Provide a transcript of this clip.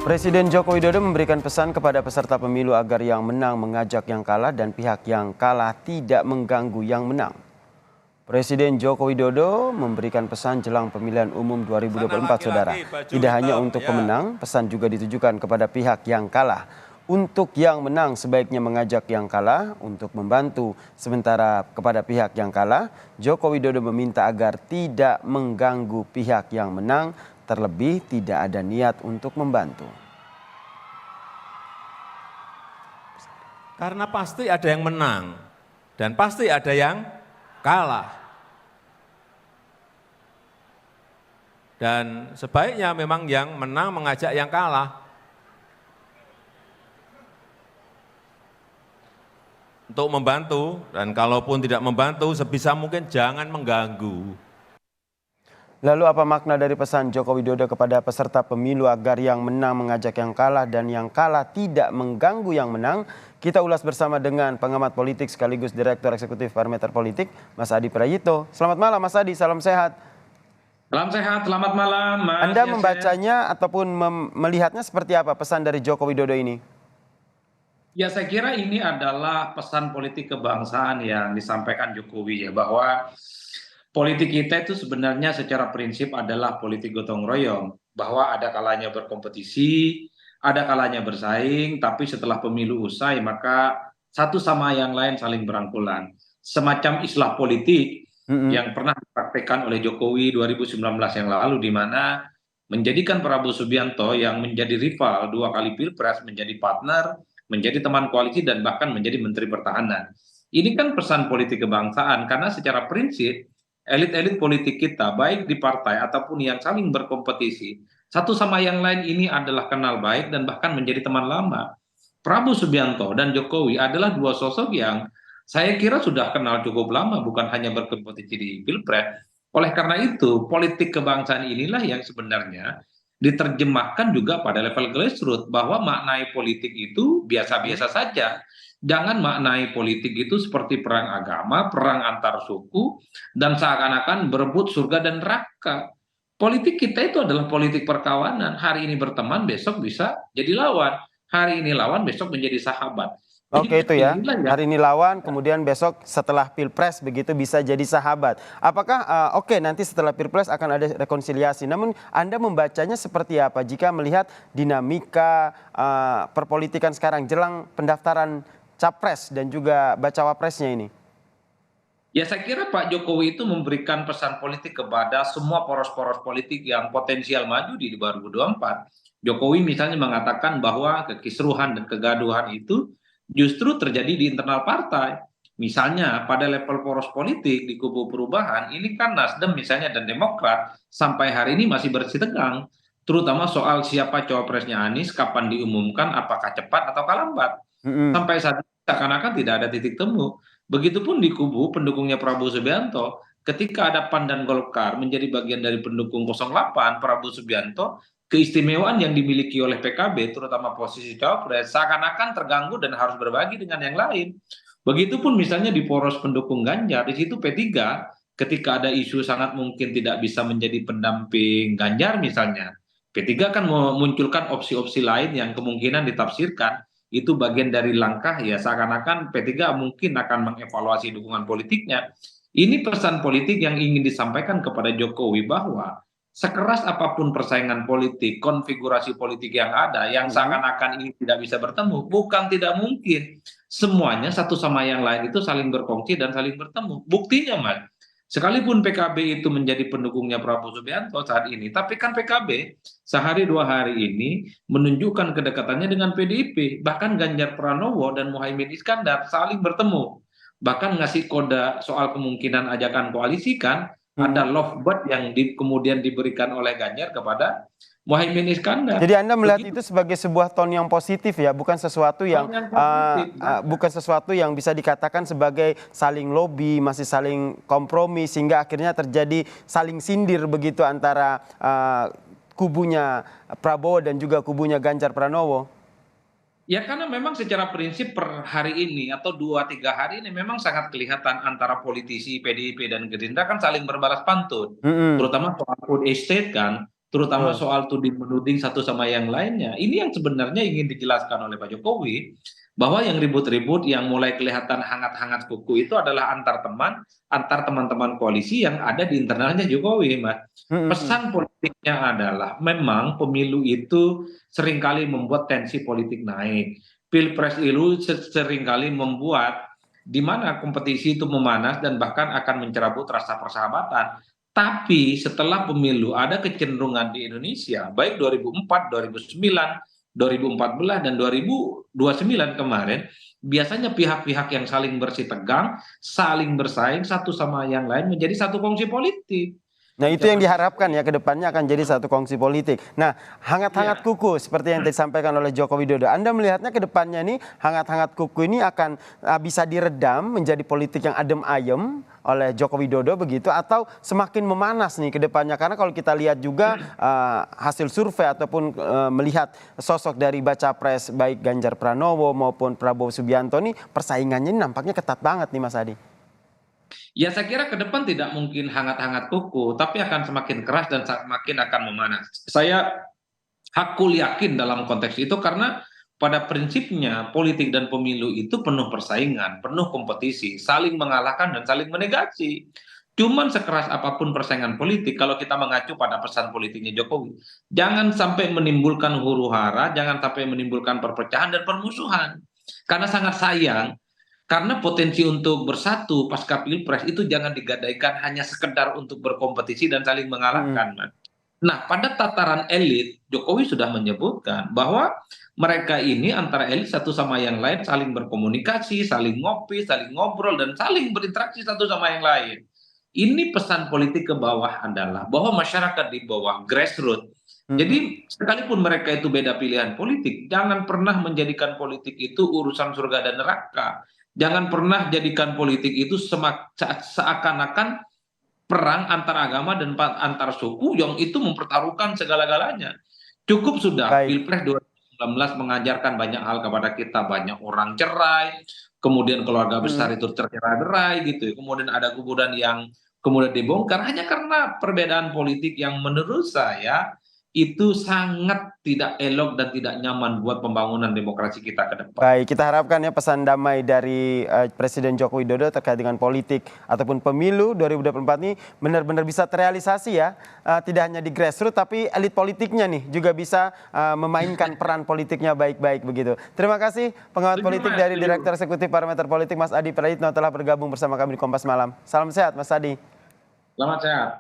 Presiden Joko Widodo memberikan pesan kepada peserta pemilu agar yang menang mengajak yang kalah dan pihak yang kalah tidak mengganggu yang menang. Presiden Joko Widodo memberikan pesan jelang pemilihan umum 2024, saudara. Tidak hanya untuk pemenang, pesan juga ditujukan kepada pihak yang kalah. Untuk yang menang sebaiknya mengajak yang kalah untuk membantu. Sementara kepada pihak yang kalah, Joko Widodo meminta agar tidak mengganggu pihak yang menang, terlebih tidak ada niat untuk membantu. Karena pasti ada yang menang dan pasti ada yang kalah. Dan sebaiknya memang yang menang mengajak yang kalah untuk membantu, dan kalaupun tidak membantu sebisa mungkin jangan mengganggu. Lalu apa makna dari pesan Joko Widodo kepada peserta pemilu agar yang menang mengajak yang kalah dan yang kalah tidak mengganggu yang menang? Kita ulas bersama dengan pengamat politik sekaligus Direktur Eksekutif Parameter Politik, Mas Adi Prayitno. Selamat malam Mas Adi, salam sehat. Salam sehat, selamat malam Mas. Anda membacanya ataupun melihatnya seperti apa pesan dari Joko Widodo ini? Ya, saya kira ini adalah pesan politik kebangsaan yang disampaikan Jokowi, ya, bahwa politik kita itu sebenarnya secara prinsip adalah politik gotong royong, bahwa ada kalanya berkompetisi, ada kalanya bersaing, tapi setelah pemilu usai maka satu sama yang lain saling berangkulan. Semacam islah politik yang pernah dipraktekkan oleh Jokowi 2019 yang lalu, di mana menjadikan Prabowo Subianto yang menjadi rival 2 kali pilpres menjadi partner, menjadi teman koalisi, dan bahkan menjadi Menteri Pertahanan. Ini kan pesan politik kebangsaan, karena secara prinsip elit-elit politik kita, baik di partai ataupun yang saling berkompetisi, satu sama yang lain ini adalah kenal baik dan bahkan menjadi teman lama. Prabowo Subianto dan Jokowi adalah dua sosok yang saya kira sudah kenal cukup lama, bukan hanya berkompetisi di Pilpres. Oleh karena itu, politik kebangsaan inilah yang sebenarnya diterjemahkan juga pada level grassroots, bahwa maknai politik itu biasa-biasa saja. Jangan maknai politik itu seperti perang agama, perang antar suku, dan seakan-akan berebut surga dan neraka. Politik kita itu adalah politik perkawanan. Hari ini berteman, besok bisa jadi lawan. Hari ini lawan, besok menjadi sahabat. Oke, itu ya, hari ini lawan, kemudian besok setelah Pilpres begitu bisa jadi sahabat. Apakah oke nanti setelah Pilpres akan ada rekonsiliasi, namun Anda membacanya seperti apa jika melihat dinamika perpolitikan sekarang jelang pendaftaran Capres dan juga bacawa presnya ini? Ya, saya kira Pak Jokowi itu memberikan pesan politik kepada semua poros-poros politik yang potensial maju di 2024. Jokowi misalnya mengatakan bahwa kekisruhan dan kegaduhan itu justru terjadi di internal partai. Misalnya pada level poros politik di kubu perubahan, ini kan Nasdem misalnya dan Demokrat sampai hari ini masih bersitegang, terutama soal siapa cawapresnya Anies, kapan diumumkan, apakah cepat atau lambat. Sampai saat ini seakan-akan tidak ada titik temu. Begitupun di kubu pendukungnya Prabowo Subianto, ketika ada PAN dan Golkar menjadi bagian dari pendukung 08 Prabowo Subianto, keistimewaan yang dimiliki oleh PKB, terutama posisi cawapres, seakan-akan terganggu dan harus berbagi dengan yang lain. Begitupun misalnya di poros pendukung Ganjar, di situ P3 ketika ada isu sangat mungkin tidak bisa menjadi pendamping Ganjar misalnya, P3 kan memunculkan opsi-opsi lain yang kemungkinan ditafsirkan itu bagian dari langkah, ya seakan-akan P3 mungkin akan mengevaluasi dukungan politiknya. Ini pesan politik yang ingin disampaikan kepada Jokowi, bahwa sekeras apapun persaingan politik, konfigurasi politik yang ada, yang seakan-akan ini tidak bisa bertemu, bukan tidak mungkin. Semuanya satu sama yang lain itu saling berkongsi dan saling bertemu. Buktinya, Mas, sekalipun PKB itu menjadi pendukungnya Prabowo Subianto saat ini, tapi kan PKB sehari 2 hari ini menunjukkan kedekatannya dengan PDIP. Bahkan Ganjar Pranowo dan Muhaimin Iskandar saling bertemu. Bahkan ngasih kode soal kemungkinan ajakan koalisi kan, ada lovebird yang kemudian diberikan oleh Ganjar kepada Muhaimin Iskandar. Jadi Anda melihat itu sebagai sebuah tone yang positif ya, bukan sesuatu yang bisa dikatakan sebagai saling lobby, masih saling kompromi sehingga akhirnya terjadi saling sindir begitu antara kubunya Prabowo dan juga kubunya Ganjar Pranowo. Ya, karena memang secara prinsip per hari ini atau 2-3 hari ini memang sangat kelihatan antara politisi PDIP dan Gerindra kan saling berbalas pantun, terutama soal food estate kan. terutama Betul. soal tuding menuding satu sama yang lainnya. Ini yang sebenarnya ingin dijelaskan oleh Pak Jokowi, bahwa yang ribut-ribut, yang mulai kelihatan hangat-hangat kuku itu adalah antar teman, antar teman-teman koalisi yang ada di internalnya Jokowi, Mas. Mhm. Pesan politiknya adalah memang pemilu itu seringkali membuat tensi politik naik. Pilpres itu seringkali membuat di mana kompetisi itu memanas dan bahkan akan mencerabut rasa persahabatan. Tapi setelah pemilu ada kecenderungan di Indonesia, baik 2004, 2009, 2014 dan 2029 kemarin, biasanya pihak-pihak yang saling bersih tegang, saling bersaing satu sama yang lain menjadi satu kongsi politik. Nah, Di itu yang zaman diharapkan Jokowi, ya, ke depannya akan jadi satu kongsi politik. Nah, hangat-hangat ya, kuku seperti yang disampaikan oleh Joko Widodo. Anda melihatnya ke depannya nih, hangat-hangat kuku ini akan bisa diredam menjadi politik yang adem ayem oleh Joko Widodo begitu, atau semakin memanas nih ke depannya? Karena kalau kita lihat juga hasil survei ataupun melihat sosok dari baca pres baik Ganjar Pranowo maupun Prabowo Subianto nih, persaingannya ini nampaknya ketat banget nih Mas Adi. ya saya kira ke depan tidak mungkin hangat-hangat kuku, tapi akan semakin keras dan semakin akan memanas. Saya hakul yakin dalam konteks itu karena pada prinsipnya politik dan pemilu itu penuh persaingan, penuh kompetisi, saling mengalahkan dan saling menegasi. Cuman sekeras apapun persaingan politik, kalau kita mengacu pada pesan politiknya Jokowi, jangan sampai menimbulkan huru-hara, jangan sampai menimbulkan perpecahan dan permusuhan. Karena sangat sayang, karena potensi untuk bersatu pasca Pilpres itu jangan digadaikan hanya sekedar untuk berkompetisi dan saling Mhm. mengalahkan, Mas. Nah, pada tataran elit, Jokowi sudah menyebutkan bahwa mereka ini antara elit satu sama yang lain saling berkomunikasi, saling ngopi, saling ngobrol, dan saling berinteraksi satu sama yang lain. Ini pesan politik ke bawah adalah bahwa masyarakat di bawah grassroots. Mhm. Jadi, sekalipun mereka itu beda pilihan politik, jangan pernah menjadikan politik itu urusan surga dan neraka. Jangan pernah jadikan politik itu seakan-akan perang antar agama dan antar suku yang itu mempertaruhkan segala-galanya. Cukup sudah Baik. Pilpres 2019 mengajarkan banyak hal kepada kita, banyak orang cerai, kemudian keluarga besar Mhm. itu tercerai-berai gitu. Kemudian ada kuburan yang kemudian dibongkar hanya karena perbedaan politik yang menurut saya itu sangat tidak elok dan tidak nyaman buat pembangunan demokrasi kita ke depan. Baik, kita harapkan ya pesan damai dari Presiden Joko Widodo terkait dengan politik ataupun pemilu 2024 ini benar-benar bisa terrealisasi ya. Tidak hanya di grassroots tapi elit politiknya nih juga bisa memainkan peran politiknya baik-baik begitu. Terima kasih pengamat Setuju, politik Mas, dari setuju. Direktur Eksekutif Parameter Politik Mas Adi Prayitno telah bergabung bersama kami di Kompas Malam. Salam sehat Mas Adi. Selamat sehat.